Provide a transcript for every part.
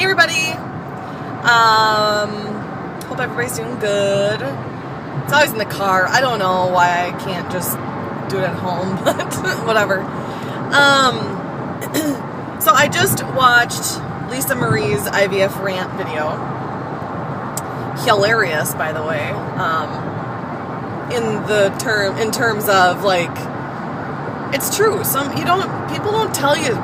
Hey everybody! Hope everybody's doing good. It's always in the car. I don't know why I can't just do it at home, but whatever. So I just watched Lisa Marie's IVF Rant video. Hilarious, by the way. In terms of like, it's true. People don't tell you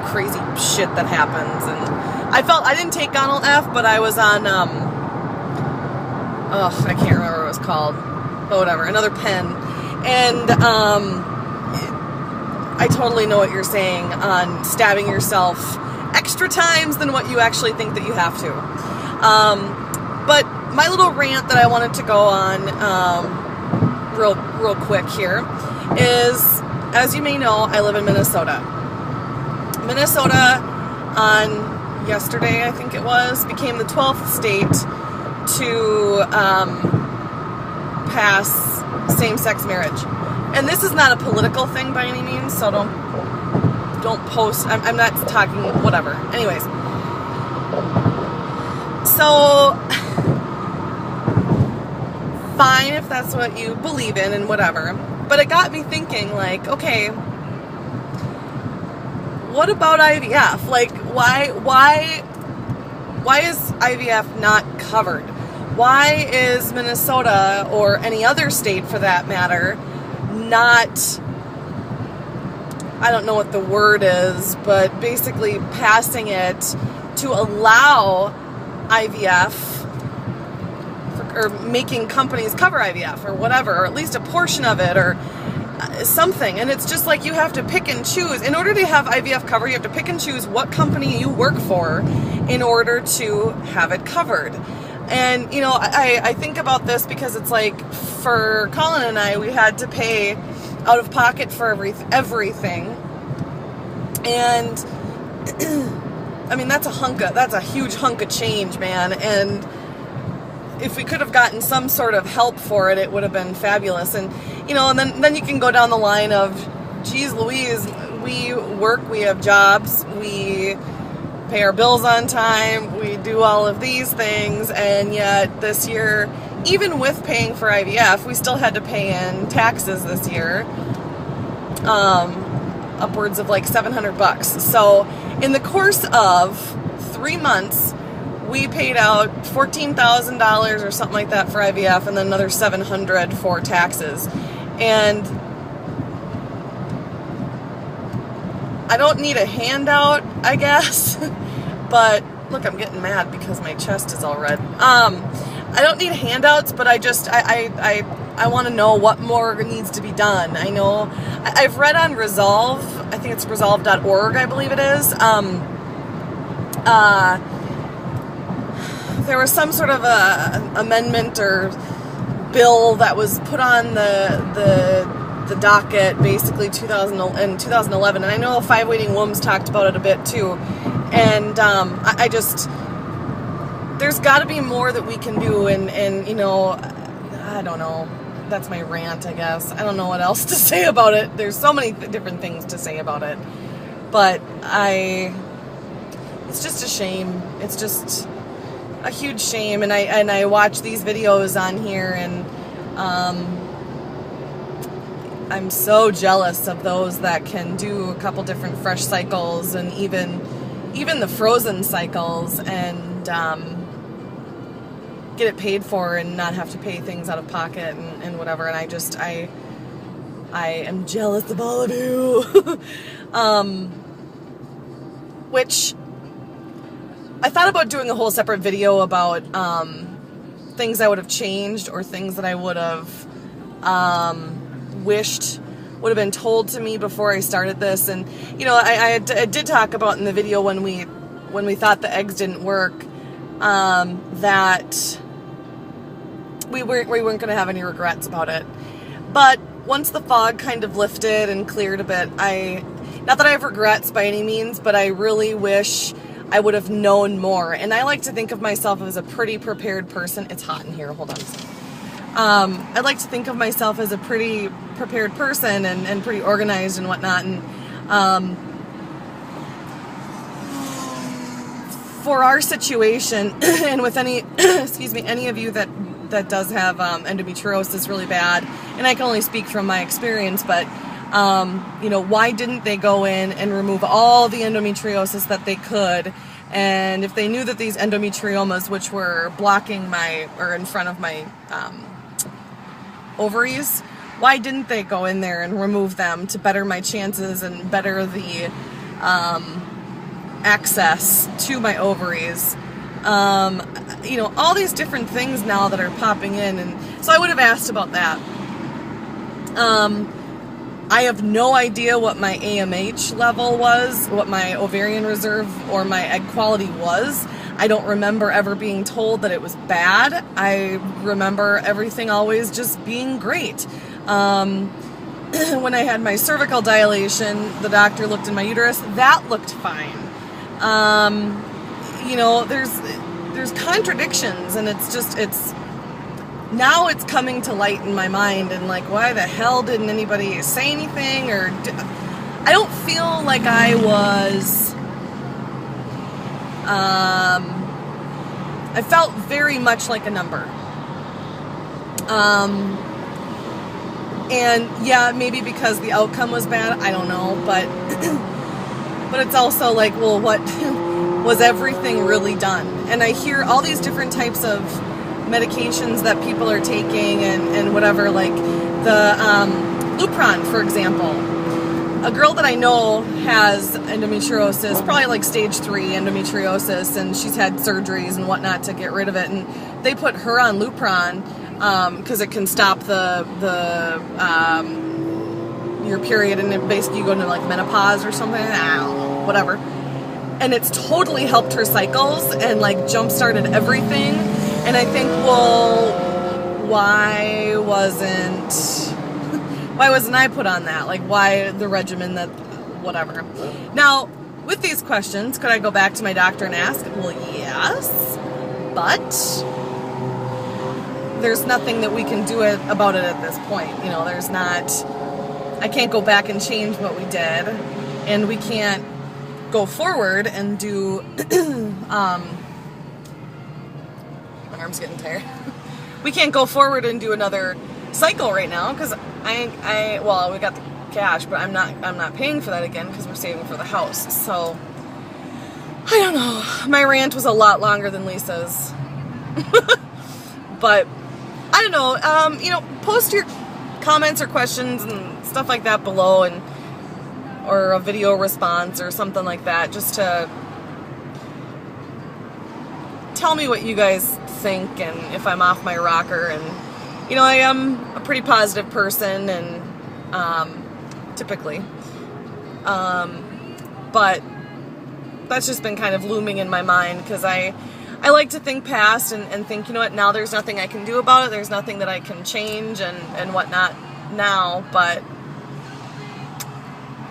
crazy shit that happens, and I didn't take Donald F, but I was on I can't remember what it was called, but whatever, another pen, and I totally know what you're saying on stabbing yourself extra times than what you actually think that you have to. But my little rant that I wanted to go on real quick here is, as you may know, I live in Minnesota. Minnesota, on yesterday, I think it was, became the 12th state to pass same-sex marriage. And this is not a political thing by any means, so don't post. I'm not talking, whatever. Anyways. So, fine if that's what you believe in and whatever. But it got me thinking, like, okay, what about IVF? Like, why is IVF not covered? Why is Minnesota, or any other state for that matter, not, I don't know what the word is, but basically passing it to allow IVF, or making companies cover IVF or whatever, or at least a portion of it, or something. And it's just like you have to pick and choose. In order to have IVF cover, you have to pick and choose what company you work for in order to have it covered. And, you know, I think about this because it's like, for Colin and I, we had to pay out of pocket for everything. And I mean, that's a huge hunk of change, man. And if we could have gotten some sort of help for it, it would have been fabulous. And, you know, and then you can go down the line of, geez Louise, we work, we have jobs, we pay our bills on time, we do all of these things, and yet this year, even with paying for IVF, we still had to pay in taxes this year, upwards of like $700. So in the course of 3 months, we paid out $14,000 or something like that for IVF, and then another $700 for taxes. And I don't need a handout, I guess, but look, I'm getting mad because my chest is all red. I don't need handouts, but I want to know what more needs to be done. I know I've read on Resolve, I think it's resolve.org, I believe it is. There was some sort of a amendment or bill that was put on the docket, basically in 2011, and I know Five Waiting Wombs talked about it a bit too. And I just, there's got to be more that we can do, and you know, I don't know. That's my rant, I guess. I don't know what else to say about it. There's so many different things to say about it, but it's just a shame. It's just a huge shame. And I watch these videos on here, and I'm so jealous of those that can do a couple different fresh cycles, and even the frozen cycles, and get it paid for and not have to pay things out of pocket and whatever. And I am jealous of all of you. Which I thought about doing a whole separate video about things I would have changed, or things that I would have wished would have been told to me before I started this. And you know, I did talk about in the video when we thought the eggs didn't work, that we weren't going to have any regrets about it. But once the fog kind of lifted and cleared a bit, not that I have regrets by any means, but I really wish I would have known more. And I like to think of myself as a pretty prepared person. It's hot in here, hold on a second. I like to think of myself as a pretty prepared person, and pretty organized and whatnot. And for our situation, and with any, excuse me, any of you that does have endometriosis really bad, and I can only speak from my experience, but you know, why didn't they go in and remove all the endometriosis that they could? And if they knew that these endometriomas, which were blocking my, or in front of my ovaries, why didn't they go in there and remove them to better my chances and better the access to my ovaries? You know, all these different things now that are popping in, and so I would have asked about that. I have no idea what my AMH level was, what my ovarian reserve or my egg quality was. I don't remember ever being told that it was bad. I remember everything always just being great. When I had my cervical dilation, the doctor looked in my uterus. That looked fine. You know, there's contradictions, and it's now it's coming to light in my mind, and like, why the hell didn't anybody say anything? Or I don't feel like I was, I felt very much like a number. And yeah, maybe because the outcome was bad, I don't know, but it's also like, well, what was everything really done? And I hear all these different types of medications that people are taking and whatever, like the Lupron, for example. A girl that I know has endometriosis, probably like stage 3 endometriosis, and she's had surgeries and whatnot to get rid of it, and they put her on Lupron because it can stop your period, and it basically you go into like menopause or something, I don't know, whatever. And it's totally helped her cycles and like jump-started everything. And I think, well, why wasn't I put on that? Like, why the regimen that, whatever. Now, with these questions, could I go back to my doctor and ask? Well, yes, but there's nothing that we can do about it at this point. You know, I can't go back and change what we did, and we can't go forward and do, my arm's getting tired. We can't go forward and do another cycle right now because well, we got the cash, but I'm not paying for that again because we're saving for the house. So I don't know. My rant was a lot longer than Lisa's, but I don't know. You know, post your comments or questions and stuff like that below, or a video response or something like that, just to tell me what you guys think and if I'm off my rocker. And you know, I am a pretty positive person, and typically, but that's just been kind of looming in my mind because I like to think past and think, you know what, now there's nothing I can do about it, there's nothing that I can change and whatnot now, but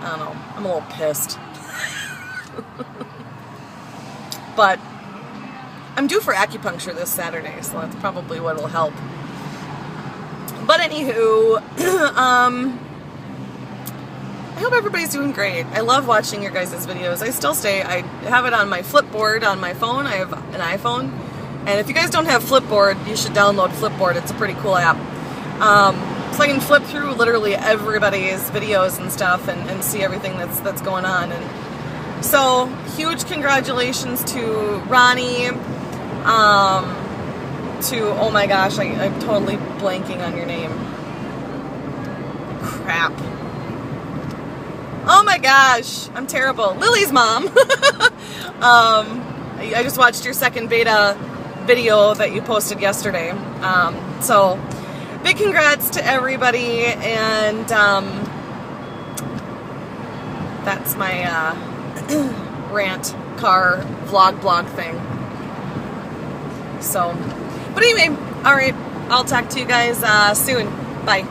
I don't know, I'm a little pissed. But I'm due for acupuncture this Saturday, so that's probably what'll help. But anywho, I hope everybody's doing great. I love watching your guys' videos. I have it on my Flipboard on my phone. I have an iPhone. And if you guys don't have Flipboard, you should download Flipboard. It's a pretty cool app. So I can flip through literally everybody's videos and stuff and see everything that's going on. And so, huge congratulations to Ronnie, oh my gosh, I'm totally blanking on your name. Crap. Oh my gosh, I'm terrible. Lily's mom. I just watched your second beta video that you posted yesterday. So, big congrats to everybody, and that's my rant car vlog blog thing. So, but anyway, alright, I'll talk to you guys soon. Bye.